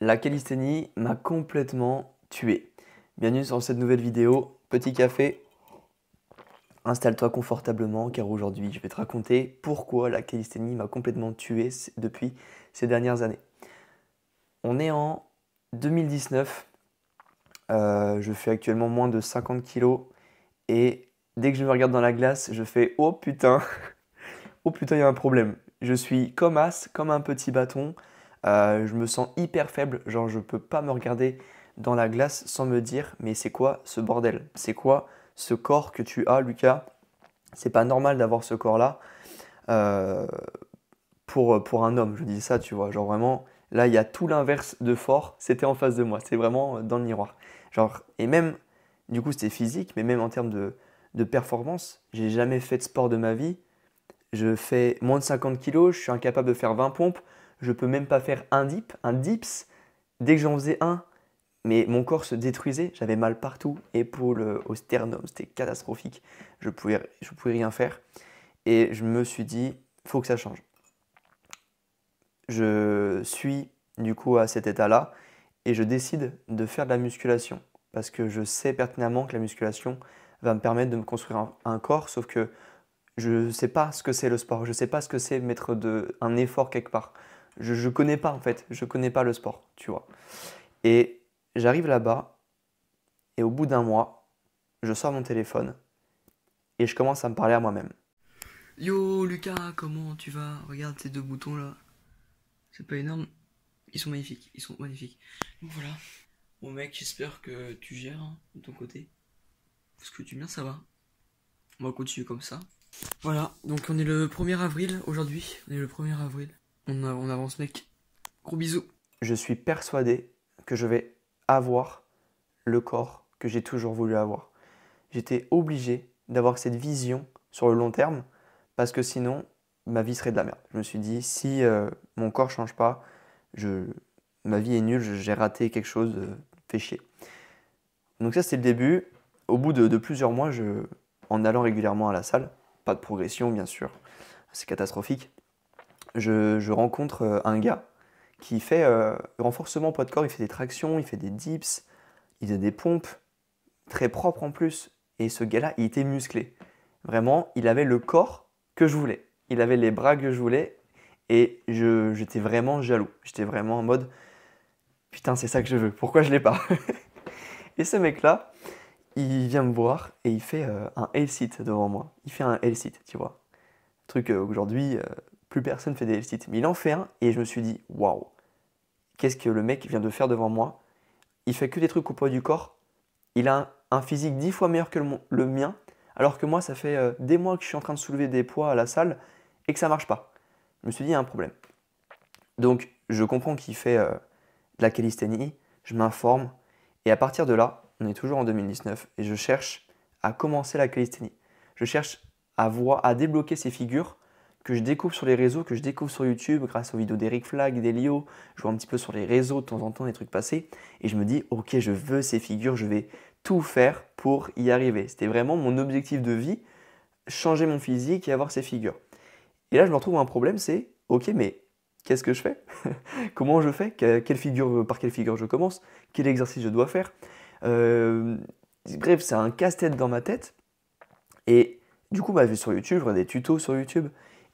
La calisthénie m'a complètement tué. Bienvenue sur cette nouvelle vidéo. Petit café, installe-toi confortablement car aujourd'hui je vais te raconter pourquoi la calisthénie m'a complètement tué depuis ces dernières années. On est en 2019, je fais actuellement moins de 50 kilos et dès que je me regarde dans la glace, je fais oh putain, oh putain, il y a un problème. Je suis comme as, comme un petit bâton. Je me sens hyper faible. Genre, je peux pas me regarder dans la glace sans me dire, mais c'est quoi ce bordel? C'est quoi ce corps que tu as, Lucas? C'est pas normal d'avoir ce corps-là euh, pour un homme. Je dis ça, tu vois. Genre, vraiment, là, il y a tout l'inverse de fort. C'était en face de moi. C'est vraiment dans le miroir. Genre, et même, du coup, c'était physique, mais même en termes de performance, j'ai jamais fait de sport de ma vie. Je fais moins de 50 kilos, je suis incapable de faire 20 pompes, je peux même pas faire un dips. Dès que j'en faisais un, mais mon corps se détruisait, j'avais mal partout, épaules au sternum, c'était catastrophique. Je pouvais rien faire. Et je me suis dit, faut que ça change. Je suis du coup à cet état-là et je décide de faire de la musculation parce que je sais pertinemment que la musculation va me permettre de me construire un corps, sauf que je ne sais pas ce que c'est le sport, je ne sais pas ce que c'est mettre un effort quelque part. Je ne connais pas en fait, je ne connais pas le sport, tu vois. Et j'arrive là-bas et au bout d'un mois, je sors mon téléphone et je commence à me parler à moi-même. Yo Lucas, comment tu vas? Regarde ces deux boutons là. C'est pas énorme. Ils sont magnifiques, ils sont magnifiques. Donc voilà. Bon mec, j'espère que tu gères hein, de ton côté. Parce que du mien ça va. On va continuer comme ça. Voilà, donc on est le 1er avril aujourd'hui. On est le 1er avril. On avance mec. Gros bisous. Je suis persuadé que je vais avoir le corps que j'ai toujours voulu avoir. J'étais obligé d'avoir cette vision sur le long terme parce que sinon, ma vie serait de la merde. Je me suis dit, si mon corps ne change pas, je, ma vie est nulle, j'ai raté quelque chose, fait chier. Donc ça, c'était le début. Au bout de plusieurs mois, en allant régulièrement à la salle, pas de progression bien sûr, c'est catastrophique, je rencontre un gars qui fait renforcement poids de corps, il fait des tractions, il fait des dips, il fait des pompes, très propre en plus. Et ce gars-là, il était musclé. Vraiment, il avait le corps que je voulais. Il avait les bras que je voulais. Et j'étais vraiment jaloux. J'étais vraiment en mode, putain, c'est ça que je veux. Pourquoi je l'ai pas? Et ce mec-là, il vient me voir et il fait un L-sit devant moi. Il fait un L-sit, tu vois. Truc aujourd'hui, plus personne fait des L-sit. Mais il en fait un et je me suis dit, waouh, qu'est-ce que le mec vient de faire devant moi? Il fait que des trucs au poids du corps. Il a un physique 10 fois meilleur que le mien, alors que moi, ça fait des mois que je suis en train de soulever des poids à la salle et que ça marche pas. Je me suis dit, il y a un problème. Donc, je comprends qu'il fait de la calisthénie, je m'informe, et à partir de là, on est toujours en 2019, et je cherche à commencer la calisthénie. Je cherche à débloquer ces figures que je découvre sur les réseaux, que je découvre sur YouTube grâce aux vidéos d'Eric Flag, d'Elio. Je vois un petit peu sur les réseaux de temps en temps des trucs passés, et je me dis, ok, je veux ces figures, je vais tout faire pour y arriver. C'était vraiment mon objectif de vie, changer mon physique et avoir ces figures. Et là, je me retrouve à un problème, c'est, ok, mais qu'est-ce que je fais? Comment je fais? Par quelle figure je commence? Quel exercice je dois faire? Euh, Bref, c'est un casse-tête dans ma tête. Et du coup, je vais sur YouTube, je regarde des tutos sur YouTube,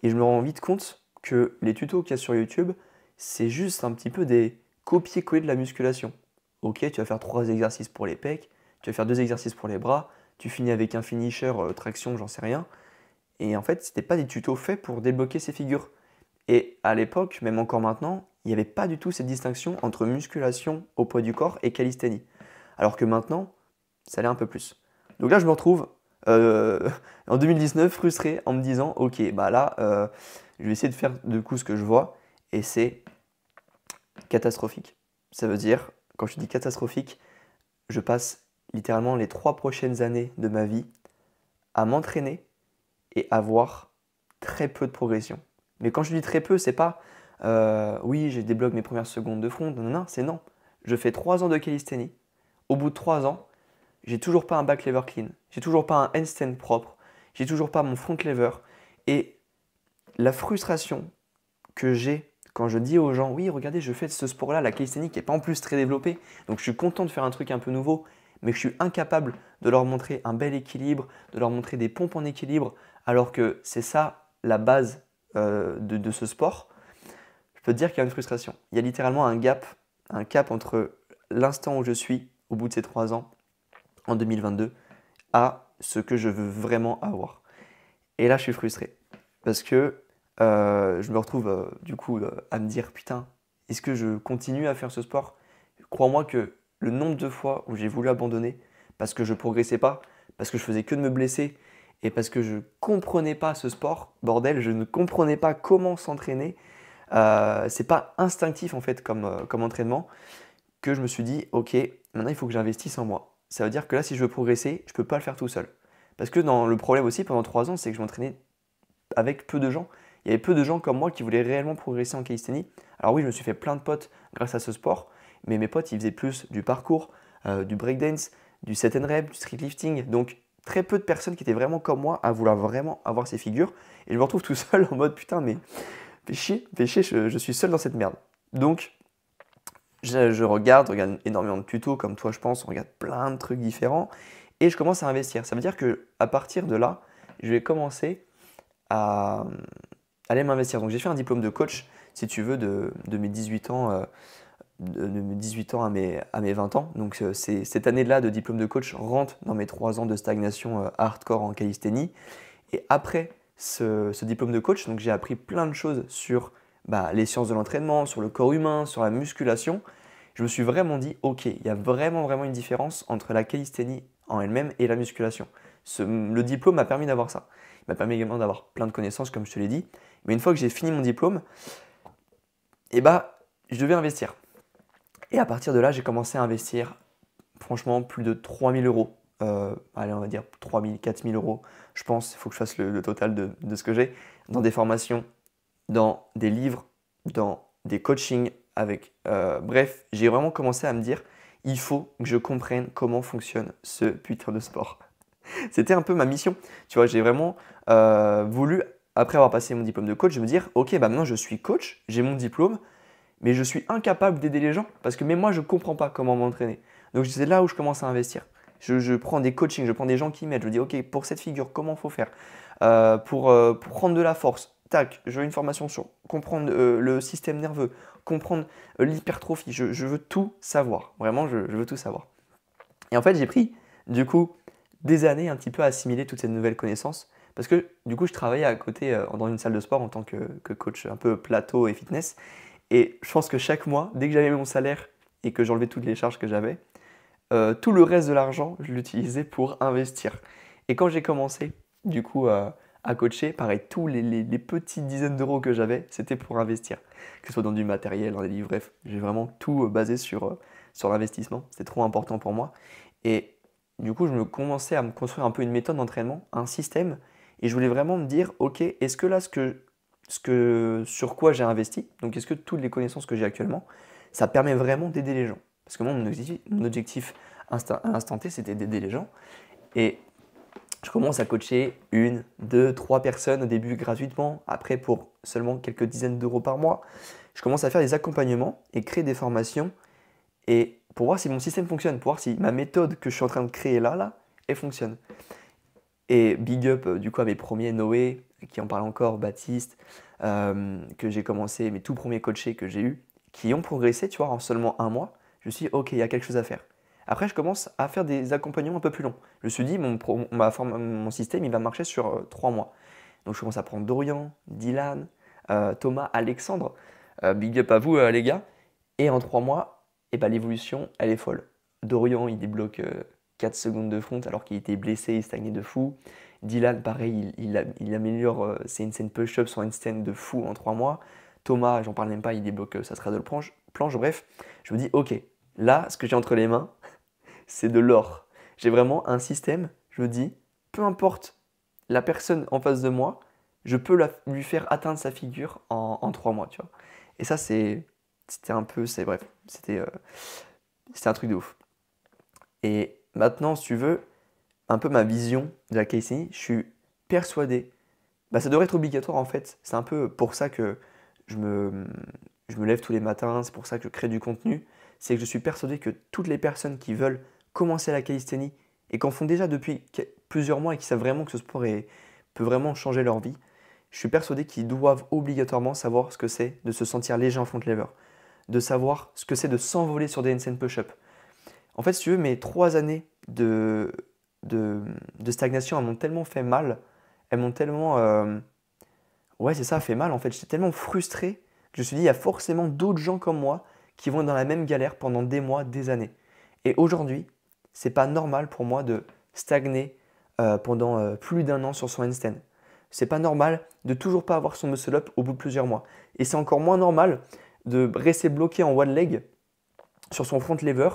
et je me rends vite compte que les tutos qu'il y a sur YouTube, c'est juste un petit peu des copier-coller de la musculation. Ok, tu vas faire 3 exercices pour les pecs, tu vas faire 2 exercices pour les bras, tu finis avec un finisher traction, j'en sais rien. Et en fait, c'était pas des tutos faits pour débloquer ces figures. Et à l'époque, même encore maintenant, il n'y avait pas du tout cette distinction entre musculation au poids du corps et calisthénie. Alors que maintenant, ça l'est un peu plus. Donc là, je me retrouve euh, en 2019 frustré en me disant, ok, bah là, je vais essayer de faire de coup ce que je vois, et c'est catastrophique. Ça veut dire, quand je dis catastrophique, je passe littéralement les 3 prochaines années de ma vie à m'entraîner et avoir très peu de progression. Mais quand je dis très peu, c'est pas oui, j'ai débloqué mes premières secondes de front. Non, non, c'est non. Je fais 3 ans de calisthénie. Au bout de 3 ans, j'ai toujours pas un back lever clean. J'ai toujours pas un handstand propre. J'ai toujours pas mon front lever. Et la frustration que j'ai quand je dis aux gens, oui, regardez, je fais ce sport-là, la calisthénie, qui n'est pas en plus très développée, donc je suis content de faire un truc un peu nouveau, mais que je suis incapable de leur montrer un bel équilibre, de leur montrer des pompes en équilibre, alors que c'est ça la base de ce sport, je peux te dire qu'il y a une frustration. Il y a littéralement un cap entre l'instant où je suis, au bout de ces 3 ans, en 2022, à ce que je veux vraiment avoir. Et là, je suis frustré. Parce que je me retrouve du coup à me dire, putain, est-ce que je continue à faire ce sport? Crois-moi que le nombre de fois où j'ai voulu abandonner, parce que je progressais pas, parce que je faisais que de me blesser, et parce que je comprenais pas ce sport, bordel, je ne comprenais pas comment s'entraîner. C'est pas instinctif en fait comme entraînement, que je me suis dit, ok, maintenant il faut que j'investisse en moi. Ça veut dire que là, si je veux progresser, je peux pas le faire tout seul. Parce que dans le problème aussi, pendant 3 ans, c'est que je m'entraînais avec peu de gens. Il y avait peu de gens comme moi qui voulaient réellement progresser en calisthénie. Alors oui, je me suis fait plein de potes grâce à ce sport, mais mes potes, ils faisaient plus du parcours, du breakdance, du set and rep, du streetlifting. Donc très peu de personnes qui étaient vraiment comme moi à vouloir vraiment avoir ces figures. Et je me retrouve tout seul en mode putain, mais fais chier, je suis seul dans cette merde. Donc je regarde énormément de tutos comme toi, je pense, on regarde plein de trucs différents et je commence à investir. Ça veut dire que à partir de là, je vais commencer à aller m'investir. Donc j'ai fait un diplôme de coach, si tu veux, de mes 18 ans, de mes 18 ans à mes 20 ans. Donc cette année-là de diplôme de coach rentre dans mes 3 ans de stagnation hardcore en calisthénie. Et après ce diplôme de coach, donc j'ai appris plein de choses sur les sciences de l'entraînement, sur le corps humain, sur la musculation. Je me suis vraiment dit, ok, il y a vraiment une différence entre la calisthénie en elle-même et la musculation. Le diplôme m'a permis d'avoir ça. Il m'a permis également d'avoir plein de connaissances, comme je te l'ai dit. Mais une fois que j'ai fini mon diplôme, je devais investir. Et à partir de là, j'ai commencé à investir, franchement, plus de 3000 euros. Allez, on va dire 3000, 4000 euros. Je pense, il faut que je fasse le total de ce que j'ai. Dans des formations, dans des livres, dans des coachings. Bref, j'ai vraiment commencé à me dire, il faut que je comprenne comment fonctionne ce putain de sport. C'était un peu ma mission. Tu vois, j'ai vraiment voulu, après avoir passé mon diplôme de coach, me dire, ok, maintenant je suis coach, j'ai mon diplôme, mais je suis incapable d'aider les gens parce que même moi, je ne comprends pas comment m'entraîner. Donc c'est là où je commence à investir. Je prends des coachings, je prends des gens qui m'aident. Je me dis, ok, pour cette figure, comment il faut faire pour prendre de la force, tac, je veux une formation sur comprendre le système nerveux, comprendre l'hypertrophie. Je veux tout savoir. Vraiment, je veux tout savoir. Et en fait, j'ai pris, du coup, des années un petit peu à assimiler toutes ces nouvelles connaissances. Parce que, du coup, je travaillais à côté dans une salle de sport en tant que coach un peu plateau et fitness. Et je pense que chaque mois, dès que j'avais mon salaire et que j'enlevais toutes les charges que j'avais, tout le reste de l'argent, je l'utilisais pour investir. Et quand j'ai commencé, du coup, à coacher, pareil, tous les petites dizaines d'euros que j'avais, c'était pour investir. Que ce soit dans du matériel, dans des livres, bref, j'ai vraiment tout basé sur l'investissement. C'était trop important pour moi. Et du coup, je me commençais à me construire un peu une méthode d'entraînement, un système. Et je voulais vraiment me dire, ok, est-ce que là, sur quoi j'ai investi, donc est-ce que toutes les connaissances que j'ai actuellement, ça permet vraiment d'aider les gens? Parce que moi, mon objectif à l'instant T, c'était d'aider les gens. Et je commence à coacher 1, 2, 3 personnes au début gratuitement, après pour seulement quelques dizaines d'euros par mois. Je commence à faire des accompagnements et créer des formations et pour voir si mon système fonctionne, pour voir si ma méthode que je suis en train de créer là, elle fonctionne. Et big up du coup à mes premiers Noé, qui en parle encore, Baptiste, que j'ai commencé, mes tout premiers coachés que j'ai eus, qui ont progressé, tu vois, en seulement un mois. Je me suis dit, ok, il y a quelque chose à faire. Après, je commence à faire des accompagnements un peu plus longs. Je me suis dit, mon système, il va marcher sur 3 mois. Donc, je commence à prendre Dorian, Dylan, Thomas, Alexandre. Big up à vous, les gars. Et en 3 mois, l'évolution, elle est folle. Dorian, il débloque 4 secondes de front alors qu'il était blessé, il stagnait de fou. Dylan, pareil, il améliore ses insane push-ups, son handstand de fou en 3 mois. Thomas, j'en parle même pas, il débloque sa straddle planche. Bref, je me dis, ok, là, ce que j'ai entre les mains, c'est de l'or. J'ai vraiment un système, je me dis, peu importe la personne en face de moi, je peux lui faire atteindre sa figure en 3 mois, tu vois. Et ça, c'était un peu, bref, c'était un truc de ouf. Et maintenant, si tu veux, un peu ma vision de la calisthénie, je suis persuadé, ça devrait être obligatoire en fait. C'est un peu pour ça que je me lève tous les matins, c'est pour ça que je crée du contenu, c'est que je suis persuadé que toutes les personnes qui veulent commencer la calisthénie et qu'en font déjà depuis plusieurs mois et qui savent vraiment que ce sport peut vraiment changer leur vie, je suis persuadé qu'ils doivent obligatoirement savoir ce que c'est de se sentir léger en front lever, de savoir ce que c'est de s'envoler sur des handstand push-up. En fait, si tu veux, mes 3 années de stagnation, elles m'ont tellement fait mal, elles m'ont tellement... ouais, c'est ça, fait mal en fait. J'étais tellement frustré que je me suis dit, il y a forcément d'autres gens comme moi qui vont être dans la même galère pendant des mois, des années. Et aujourd'hui, c'est pas normal pour moi de stagner pendant plus d'un an sur son handstand. C'est pas normal de toujours pas avoir son muscle up au bout de plusieurs mois. Et c'est encore moins normal de rester bloqué en one leg sur son front lever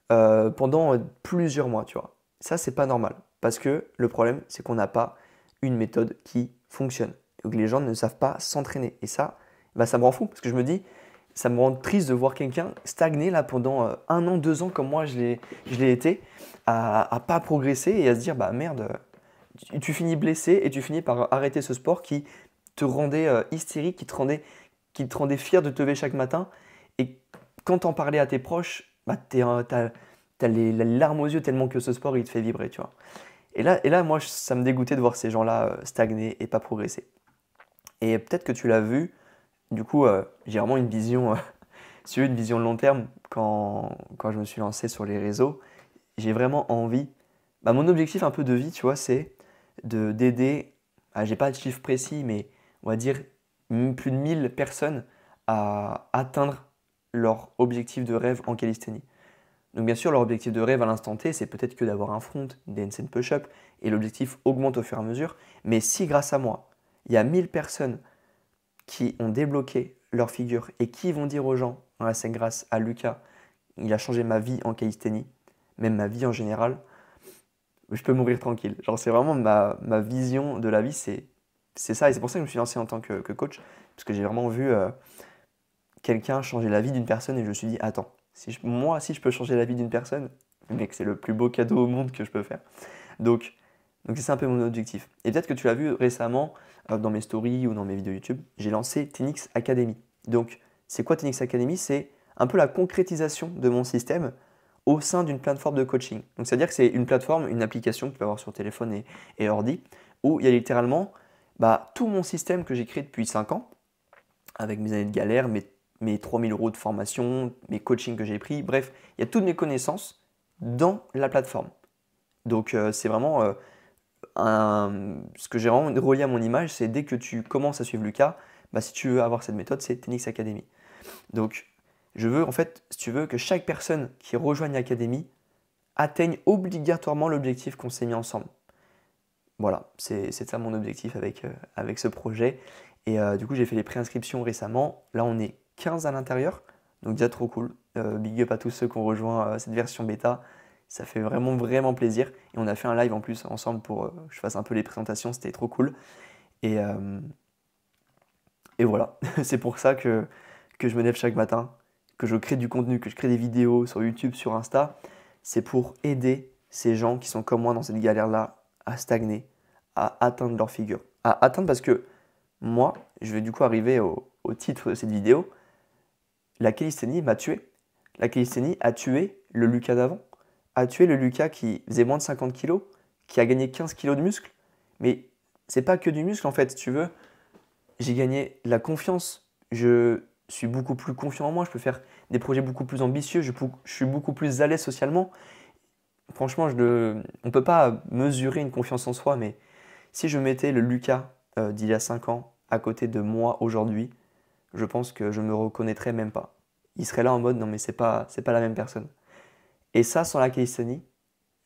pendant plusieurs mois, tu vois. Ça, c'est pas normal. Parce que le problème, c'est qu'on n'a pas une méthode qui fonctionne. Donc les gens ne savent pas s'entraîner. Et ça, bah, ça me rend fou. Parce que je me dis, ça me rend triste de voir quelqu'un stagner là pendant 1 an, 2 ans, comme moi je l'ai été, à pas progresser et à se dire, bah merde, tu finis blessé et tu finis par arrêter ce sport qui te rendait hystérique, qui te rendait fier de te lever chaque matin. Et quand t'en parlais à tes proches, bah, t'as les larmes aux yeux tellement que ce sport il te fait vibrer, tu vois. Et là moi, ça me dégoûtait de voir ces gens-là stagner et pas progresser. Et peut-être que tu l'as vu, du coup, j'ai vraiment une vision, si tu veux, une vision long terme quand je me suis lancé sur les réseaux. J'ai vraiment envie, bah, mon objectif un peu de vie, tu vois, c'est d'aider, j'ai pas de chiffre précis, mais on va dire plus de 1000 personnes à atteindre leur objectif de rêve en calisthénie. Donc bien sûr, leur objectif de rêve à l'instant T, c'est peut-être que d'avoir un front, des handstand push-up, et l'objectif augmente au fur et à mesure. Mais si grâce à moi, il y a 1000 personnes qui ont débloqué leur figure et qui vont dire aux gens, ah, c'est grâce à Lucas, il a changé ma vie en calisthénie, même ma vie en général, je peux mourir tranquille. Genre, c'est vraiment ma vision de la vie, c'est ça. Et c'est pour ça que je me suis lancé en tant que coach, parce que j'ai vraiment vu quelqu'un changer la vie d'une personne et je me suis dit, attends, moi, si je peux changer la vie d'une personne, mec, c'est le plus beau cadeau au monde que je peux faire. Donc, c'est un peu mon objectif. Et peut-être que tu l'as vu récemment dans mes stories ou dans mes vidéos YouTube, j'ai lancé Tenix Academy. Donc, c'est quoi Tenix Academy? C'est un peu la concrétisation de mon système au sein d'une plateforme de coaching. Donc, c'est-à-dire que c'est une plateforme, une application que tu peux avoir sur téléphone et ordi, où il y a littéralement tout mon système que j'ai créé depuis 5 ans, avec mes années de galère, mes 3000 euros de formation, mes coachings que j'ai pris, bref, il y a toutes mes connaissances dans la plateforme. Donc, c'est vraiment ce que j'ai vraiment relié à mon image, c'est dès que tu commences à suivre Lucas, si tu veux avoir cette méthode, c'est Tenix Academy. Donc, je veux en fait, si tu veux, que chaque personne qui rejoigne l'Académie atteigne obligatoirement l'objectif qu'on s'est mis ensemble. Voilà, c'est ça mon objectif avec ce projet. Et du coup, j'ai fait les préinscriptions récemment. Là, on est 15 à l'intérieur, donc déjà trop cool. Big up à tous ceux qui ont rejoint cette version bêta. Ça fait vraiment, vraiment plaisir. Et on a fait un live en plus ensemble pour que je fasse un peu les présentations. C'était trop cool. Et voilà, c'est pour ça que je me lève chaque matin, que je crée du contenu, que je crée des vidéos sur YouTube, sur Insta. C'est pour aider ces gens qui sont comme moi dans cette galère-là à stagner, à atteindre leur figure. À atteindre parce que moi, je vais du coup arriver au titre de cette vidéo. La calisthénie m'a tué. La calisthénie a tué le Lucas d'avant. A tué le Lucas qui faisait moins de 50 kilos, qui a gagné 15 kilos de muscle. Mais c'est pas que du muscle en fait, si tu veux. J'ai gagné de la confiance. Je suis beaucoup plus confiant en moi. Je peux faire des projets beaucoup plus ambitieux. Je suis beaucoup plus à l'aise socialement. Franchement, on ne peut pas mesurer une confiance en soi, mais si je mettais le Lucas d'il y a 5 ans à côté de moi aujourd'hui, je pense que je ne me reconnaîtrais même pas. Il serait là en mode non mais c'est pas la même personne. Et ça, sans la calisthénie,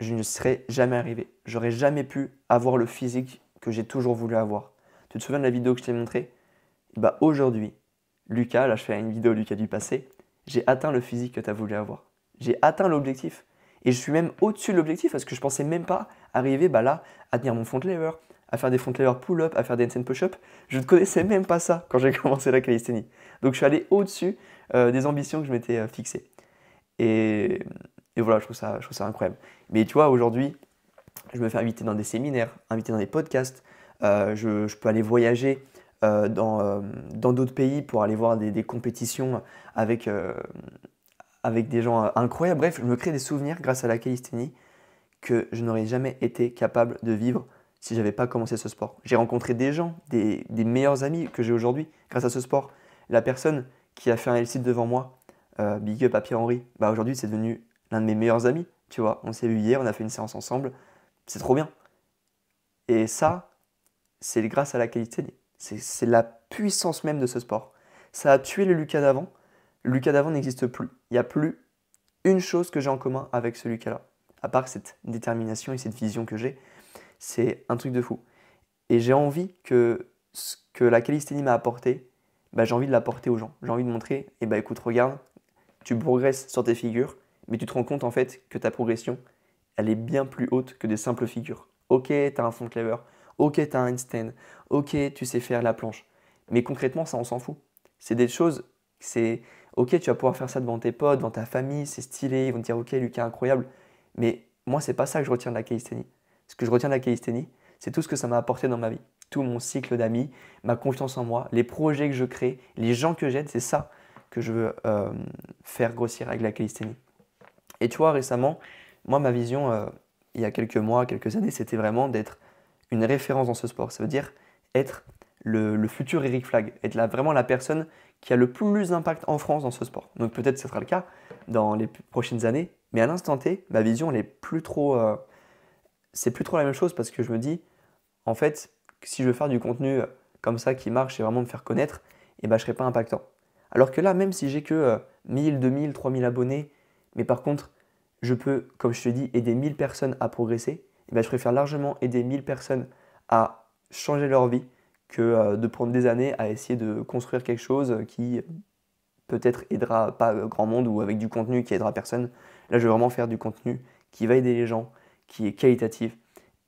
je ne serais jamais arrivé. J'aurais jamais pu avoir le physique que j'ai toujours voulu avoir. Tu te souviens de la vidéo que je t'ai montrée? Aujourd'hui, Lucas, là je fais une vidéo Lucas du passé, j'ai atteint le physique que tu as voulu avoir. J'ai atteint l'objectif. Et je suis même au-dessus de l'objectif parce que je pensais même pas arriver là à tenir mon front lever, à faire des front lever pull-up, à faire des handstand push-up. Je ne connaissais même pas ça quand j'ai commencé la calisthénie. Donc je suis allé au-dessus des ambitions que je m'étais fixées. Et voilà, je trouve ça incroyable. Mais tu vois, aujourd'hui, je me fais inviter dans des séminaires, inviter dans des podcasts. Je peux aller voyager dans d'autres pays pour aller voir des compétitions avec, avec des gens incroyables. Bref, je me crée des souvenirs grâce à la calisthénie que je n'aurais jamais été capable de vivre si j'avais pas commencé ce sport. J'ai rencontré des gens, des meilleurs amis que j'ai aujourd'hui grâce à ce sport. La personne qui a fait un L-sit devant moi, big up à Pierre-Henri, bah aujourd'hui c'est devenu l'un de mes meilleurs amis. Tu vois, on s'est vu hier, on a fait une séance ensemble. C'est trop bien. Et ça, c'est grâce à la calisthénie. C'est la puissance même de ce sport. Ça a tué le Lucas d'avant. Le Lucas d'avant n'existe plus. Il n'y a plus une chose que j'ai en commun avec ce Lucas-là. À part cette détermination et cette vision que j'ai, c'est un truc de fou. Et j'ai envie que ce que la calisthénie m'a apporté, bah, j'ai envie de l'apporter aux gens. J'ai envie de montrer, et bah écoute, regarde, tu progresses sur tes figures, mais tu te rends compte en fait que ta progression, elle est bien plus haute que des simples figures. Ok, tu as un front cleaver, ok, tu as un handstand, ok, tu sais faire la planche. Mais concrètement, ça, on s'en fout. C'est des choses, c'est ok, tu vas pouvoir faire ça devant tes potes, dans ta famille, c'est stylé, ils vont te dire ok, Lucas, incroyable. Mais moi, c'est pas ça que je retiens de la calisthénie. Ce que je retiens de la calisthénie, c'est tout ce que ça m'a apporté dans ma vie. Tout mon cycle d'amis, ma confiance en moi, les projets que je crée, les gens que j'aide, c'est ça que je veux faire grossir avec la calisthénie. Et tu vois, récemment, moi, ma vision, il y a quelques mois, quelques années, c'était vraiment d'être une référence dans ce sport. Ça veut dire être le futur Eric Flagg, être vraiment la personne qui a le plus d'impact en France dans ce sport. Donc peut-être que ce sera le cas dans les prochaines années, mais à l'instant T, ma vision, elle est plus trop, c'est plus trop la même chose parce que je me dis, en fait, si je veux faire du contenu comme ça qui marche et vraiment me faire connaître, et ben, je ne serai pas impactant. Alors que là, même si j'ai que 1000, 2000, 3000 abonnés, mais par contre, je peux, comme je te dis, aider 1000 personnes à progresser, et ben, je préfère largement aider 1000 personnes à changer leur vie que de prendre des années à essayer de construire quelque chose qui peut-être aidera pas grand monde ou avec du contenu qui aidera personne. Là, je veux vraiment faire du contenu qui va aider les gens, qui est qualitatif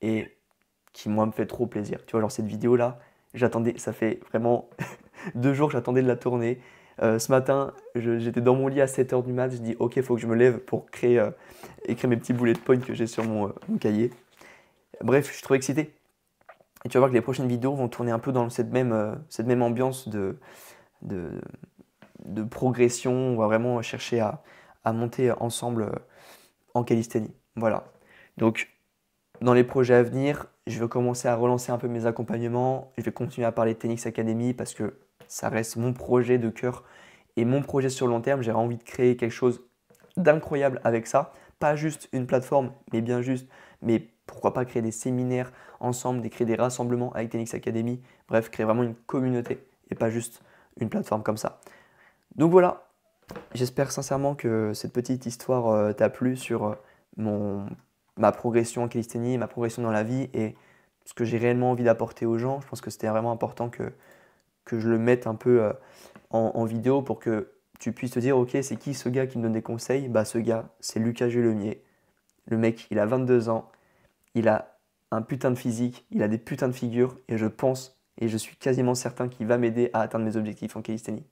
et qui, moi, me fait trop plaisir. Tu vois, genre cette vidéo-là, j'attendais, ça fait vraiment 2 jours que j'attendais de la tourner. Ce matin, j'étais dans mon lit à 7h du mat, je dis ok, il faut que je me lève pour écrire mes petits bullet points que j'ai sur mon cahier. Bref, je suis trop excité. Et tu vas voir que les prochaines vidéos vont tourner un peu dans cette même ambiance de, de progression. On va vraiment chercher à monter ensemble en calisthénie. Voilà. Donc, dans les projets à venir, je vais commencer à relancer un peu mes accompagnements. Je vais continuer à parler de Tenix Academy parce que ça reste mon projet de cœur et mon projet sur le long terme. J'ai envie de créer quelque chose d'incroyable avec ça. Pas juste une plateforme, mais pourquoi pas créer des séminaires ensemble, créer des rassemblements avec Tenix Academy. Bref, créer vraiment une communauté et pas juste une plateforme comme ça. Donc voilà, j'espère sincèrement que cette petite histoire t'a plu sur ma progression en calisthénie, ma progression dans la vie et ce que j'ai réellement envie d'apporter aux gens. Je pense que c'était vraiment important que je le mette un peu en vidéo pour que tu puisses te dire ok, c'est qui ce gars qui me donne des conseils? Bah ce gars, c'est Lucas Julemier. Le mec, il a 22 ans, il a un putain de physique, il a des putains de figures et je pense et je suis quasiment certain qu'il va m'aider à atteindre mes objectifs en calisthénie.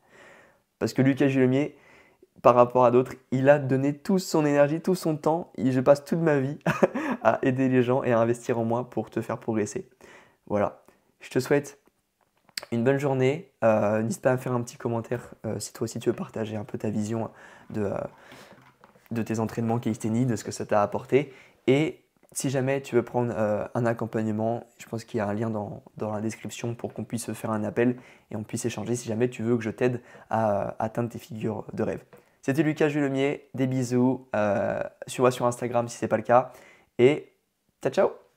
Parce que Lucas Julemier, par rapport à d'autres, il a donné toute son énergie, tout son temps. Et je passe toute ma vie à aider les gens et à investir en moi pour te faire progresser. Voilà. Je te souhaite une bonne journée. N'hésite pas à me faire un petit commentaire si toi aussi tu veux partager un peu ta vision de tes entraînements calisthénie, de ce que ça t'a apporté. Et si jamais tu veux prendre un accompagnement, je pense qu'il y a un lien dans la description pour qu'on puisse faire un appel et on puisse échanger si jamais tu veux que je t'aide à atteindre tes figures de rêve. C'était Lucas Julemier, des bisous, suis-moi sur Instagram si ce n'est pas le cas et ciao ciao.